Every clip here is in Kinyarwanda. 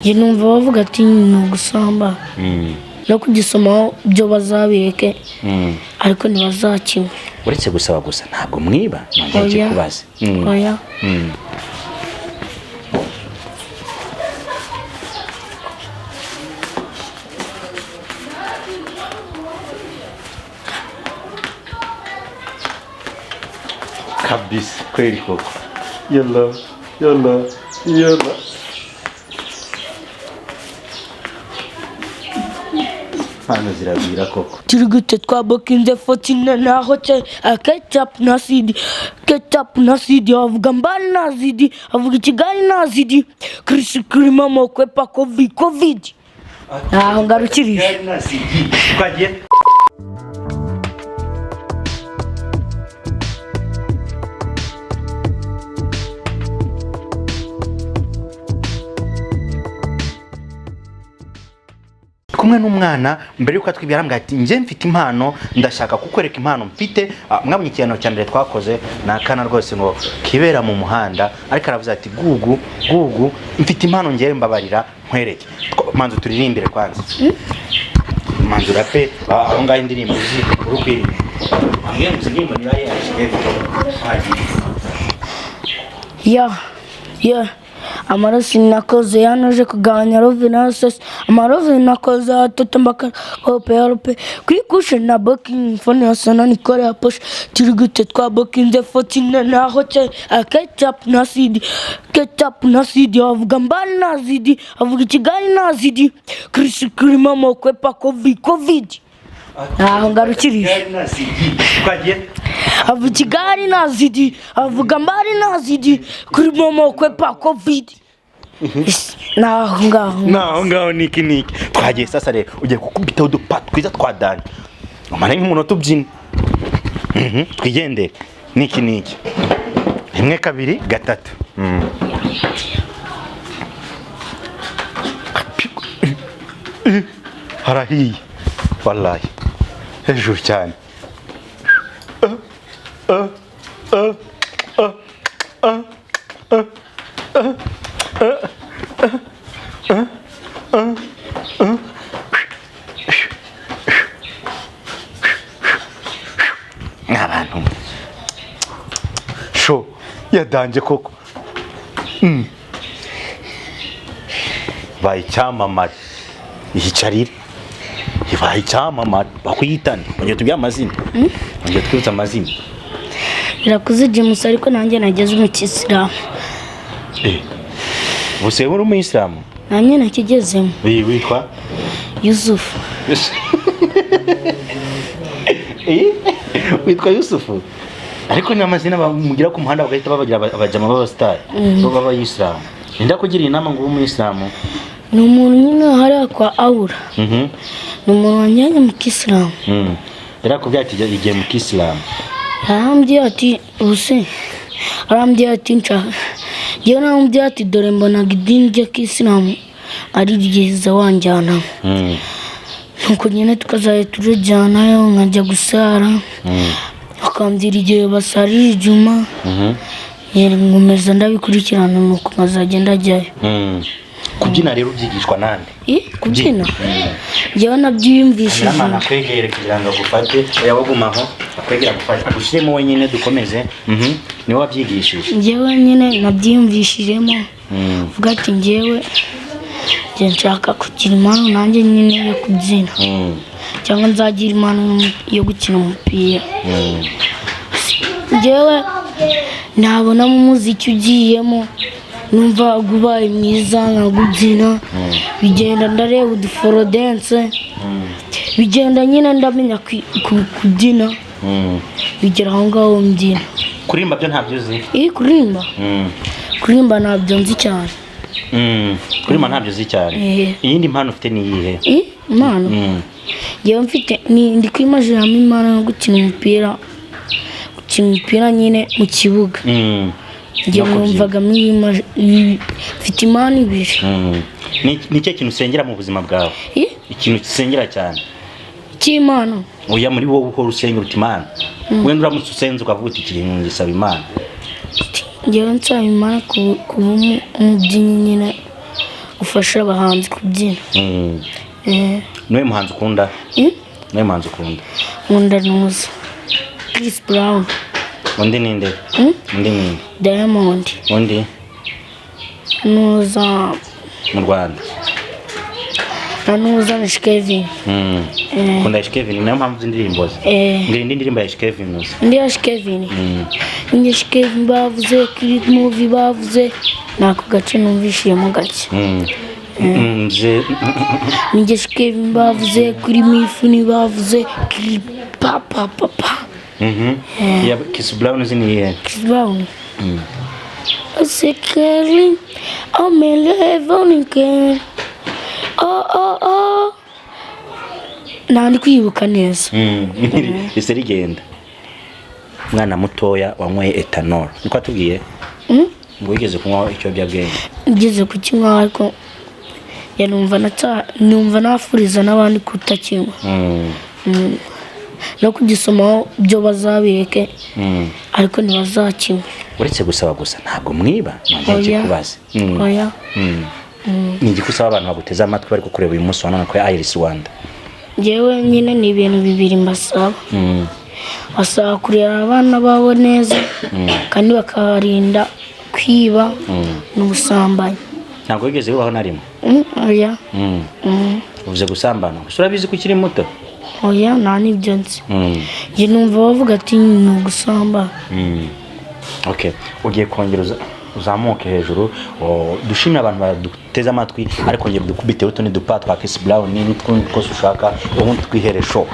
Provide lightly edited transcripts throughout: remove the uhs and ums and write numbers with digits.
njye numva bavuga ati ni ugusamba no kugisoma byo bazabireke ariko ntibazakimwe uretse gusaba gusa ntabwo mwiba nongeye kubaza oya kabisa kweli koko yalla hano zirabwira koko turi gute twabokinze 14 naho cye ketchup na CD avuga mbali na zidi avuga ikigali na zidi Chris Kirima mokwepa covid aho ngarukirije twagiye kumwe n'umwana mbere yuko atwibira mbwa ati nje mfite impano ndashaka kukwereka impano mfite mwabonye ikintu cya mbere twakoze nakana rwose ngo kibera mu muhanda ariko aravuze ati gugu mfite impano ngiye mbabarira nkwereke manzo turirimbire kwanza manzo rape aho ngaho indirimbo urukwirimba ngiye muzinimba ni yaye ya amaraso nakoze yanoje kugabanya rovinanses amarovi nakoze atotombaka hope kwikusha na booking phone yasana nikore ya push turi gute twa booking 14 naho cye ketchup na CD avuga mbali na zidi avuga ikigali na zidi Chris Kirima mokwepa covid aho ngarukirije avuga ikigali na zidi avuga mbali na zidi Kirima mokwepa covid naho ngaho niki twagiye sasa rero ugiye kukubita udupa twiza twadanye umara nk'umunota ubyina twigende niki rimwe kabiri gatatu harahiye wallahi hejuru cyane abantu sho yadanje koko bayicyamamare yicarire bayicyamamare bakwitane ngiye tubya amazina ngiye twitsa amazina irakuze James ariko nanjye nageze mu Kisilamu bose uri umuyisilamu nanjye nakigezemo witwa Yusufu witwa Yusufu ariko ni amazina bamugira ku muhanda bagahita babagira abajama b'abasitari baba abayisilamu nda kugira inama ngo umuyisilamu ni umuntu nyine hariya kwa Aura ni umuntu wanyanye mu Kisilamu yarakubwiye ati igiye mu Kisilamu arambye ati ubuse arambye ati nshaka yewe arambye ati dore mbonaga idini rya Kisilamu ari ryiza wanjyana nuko nyine tukazaye turajyanayo nkajya gusara akambwira igihe basarira ijuma nkomeza ndabikurikirana nuko nkazagenda ajyayo kubyina rero byigishwa nande kubyina yewe nabyiyumvishije amana kwegere kugira ngo agufate yabagumaho akwegera gufasha agushyiremo wenyine dukomeze niwe wabyigishije yewe nyine nabyiyumvishijemo vuga ati ngewe nshaka kugira impano nanjye nyine yo kubyina cyangwa nzagira impano yo gukina umupira ngewe nabona mu muziki ugiyemo numva ubaye mwiza nkagubyina bigenda ndareba uduforo dance bigenda nyine ndamenya kubyina bigera aho ngaho mbyina kurimba byo ntabyo uzi kurimba ntabyo nzi cyane kurimba ntabyo uzi cyane iyindi mpano ufite ni iyihe impano ngewe mfite ndi kwimajinamo impano yo gukina umupira nyine mu kibuga ngiye numvaga mfite impano ibiri ni cyo kintu usengera mu buzima bwawe ikintu usengera cyane cy'Imana oya muri wowe uhora usengera uti Imana wenda uramutse usenze ukavuga uti ikintu ngisaba Imana ngewe nsaba Imana kuba umubyinnyi nyine gufasha abahanzi kubyina. Niwe muhanzi ukunda? Niwe muhanzi ukunda? Nkunda Nuza, Chris Brown. Undi ninde? Undi ninde? Diamond. Undi? Nuza mu Rwanda. Nuza na Kevin. Kunda Kevin nayo mpamvu indirimbo ze. Ngirindi indirimbo ya Kevin Nuza. Ndi ya Kevin. Ndi Kevin bavuze kuri movie bavuze nako gace numvishiyemo gake. Ndi Kevin bavuze kuri mifuni bavuze kuri papa. Ya Chris Brown ziniye. Chris Brown. Sekali amelevonike. Nandi kwibuka neza. Ese rigenda. Mwana mutoya wanyweye ethanol. Niko atubwiye? Ngo yigeze kunywa icyo byabwenge. Ngeze ku kinywa ariko numva nafuriza n'abandi kutakinywa. No kugisoma byo bazabireke. Ariko ntibazakinywa. Uretse gusaba gusa ntabwo mwiba. Ngiye kubaza. Oya. Ni igikusaba abantu baguteza amatwi bari kureba uyu munsi wanone ko Iris Rwanda. Jewe nyine ni ibintu bibiri mbasaba. Basaba kurera abana babo neza kandi bakarinda kwiba n'ubusambanyi. Ntabwo wigeze ubaho na rimwe? Oya. Uvuze gusambana. Urabizi ko ukiri muto? Oya, nta nibyo nzi. Njye numva bavuga ati ni ugusambana. Okay, ugiye kongera uzamuke hejuru dushimira abantu baduteze amatwi ariko ngiye dukubite utundi dupa twa Chris Brown n'utwundi twose ushaka ubundi twihere show.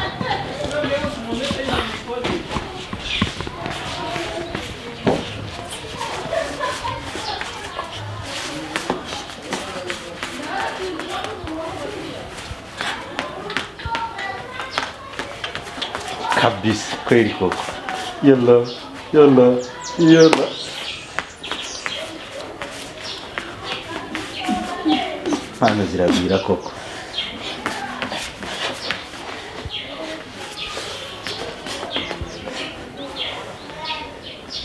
Kabisa kweli koko. Yalla. Hano zirabwira koko.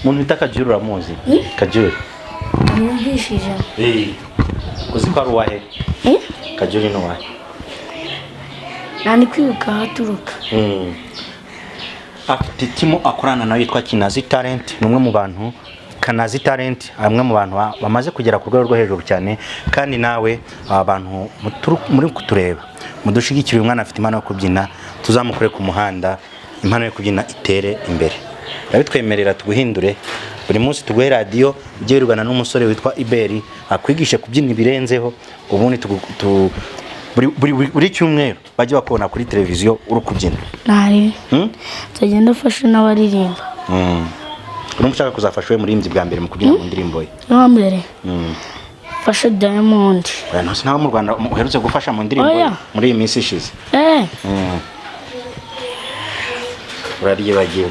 Muntu bita Kajuru uramuzi? Kajuru. Numvishije. Uzi ko ari uwahe? Kajuru ni uwahe? Nani kwibuka haturuka. Afite timu akorana nayo yitwa Kinazi Talent, numwe mu bantu Kanazi Talent, amwe mu bantu bamaze kugera ku rwego rwo hejuru cyane kandi nawe abantu muri kutureba mudushigikira umwana afite impano yo kubyina tuzamukure ku muhanda impano yo kubyina itere imbere. Babitwemerera tuguhindure buri munsi tuguhe radio ugererwana n'umusore witwa Iberi akwigishe kubyina birenzeho ubundi buri cyumweru bajye bakubona kuri televiziyo uri kubyina. Nari tugenda fasha n'abaririmba. Urumva ushaka kuzafasha we murimbyi bwa mbere mu kubyina mu ndirimbo ye? Mbere fasha Diamond. None nawe mu Rwanda uherutse gufasha mu ndirimbo muri iyi minsi ishize? Urariye bagiye.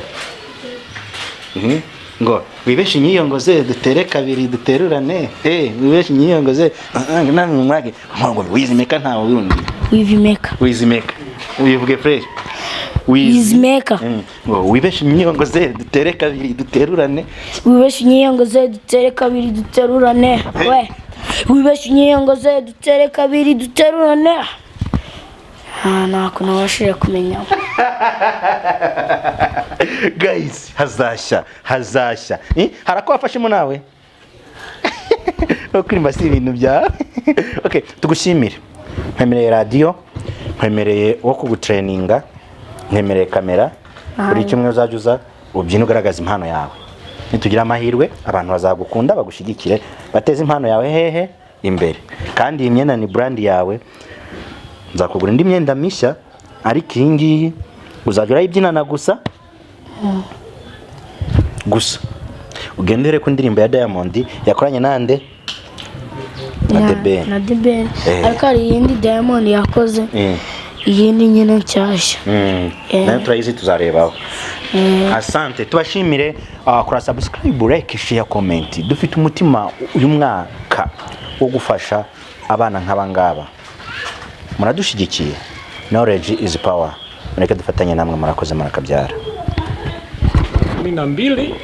Ngo wibeshe inyiyongoze dutere kabiri duterurane. Wibeshe inyiyongoze nani mwage ngo wizimeka ntawe wundi. Wizimeka ubivuge fresh. Wizimeka ngo wibeshe inyiyongoze dutere kabiri duterurane. Wibeshe inyiyongoze dutere kabiri duterurane. We wibeshe inyiyongoze dutere kabiri duterurane. Nako nabashije kumenya. Guys, hazashya. Harako wafashemo nawe? Okuri si ibintu bya. Okay, tugushimire. Nkwemereye radio, nkwemereye wo kugutraininga, nkwemereye kamera. Buri kimwe uzajuza ubyina ugaragaza impano yawe. Nitugira amahirwe abantu bazagukunda bagushigikire bateze impano yawe hehe imbere. Kandi iyi myenda ni brand yawe. Nzakugura indi myenda mishya ariko iyi ngiyi uzajya urayibyinana gusa ugendere ku ndirimbo ya Diamond yakoranye nande na The Ben ariko hari iyindi Diamond yakoze iyindi nyine nshyashya nayo turayizi tuzarebaho. Asante tubashimire kora subscribe like share comment dufite umutima uyu mwaka wo gufasha abana nk'abangaba muradushigikiye. Knowledge is power. Mureke dufatanye namwe murakoze marakabyara. 12